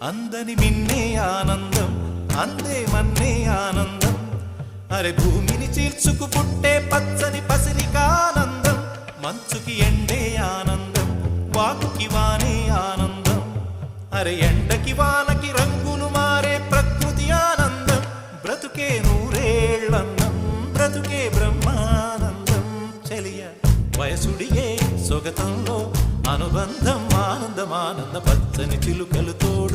అందని మిన్నే ఆనందం అందే మన్నే ఆనందం అరే భూమిని చీల్చుకు పుట్టే పచ్చని పసిరికానందం మంచుకి ఎండే ఆనందం వాకుకి వానే ఆనందం అరే ఎండకి వానకి రంగులు మారే ప్రకృతి ఆనందం బ్రతుకే నూరేళ్ళన్నం బ్రతుకే బ్రహ్మానందం చెలియ వయసుడిగే సొగతంలో అనుబంధం ఆనందమానంద పచ్చని చిలుకలు తోడు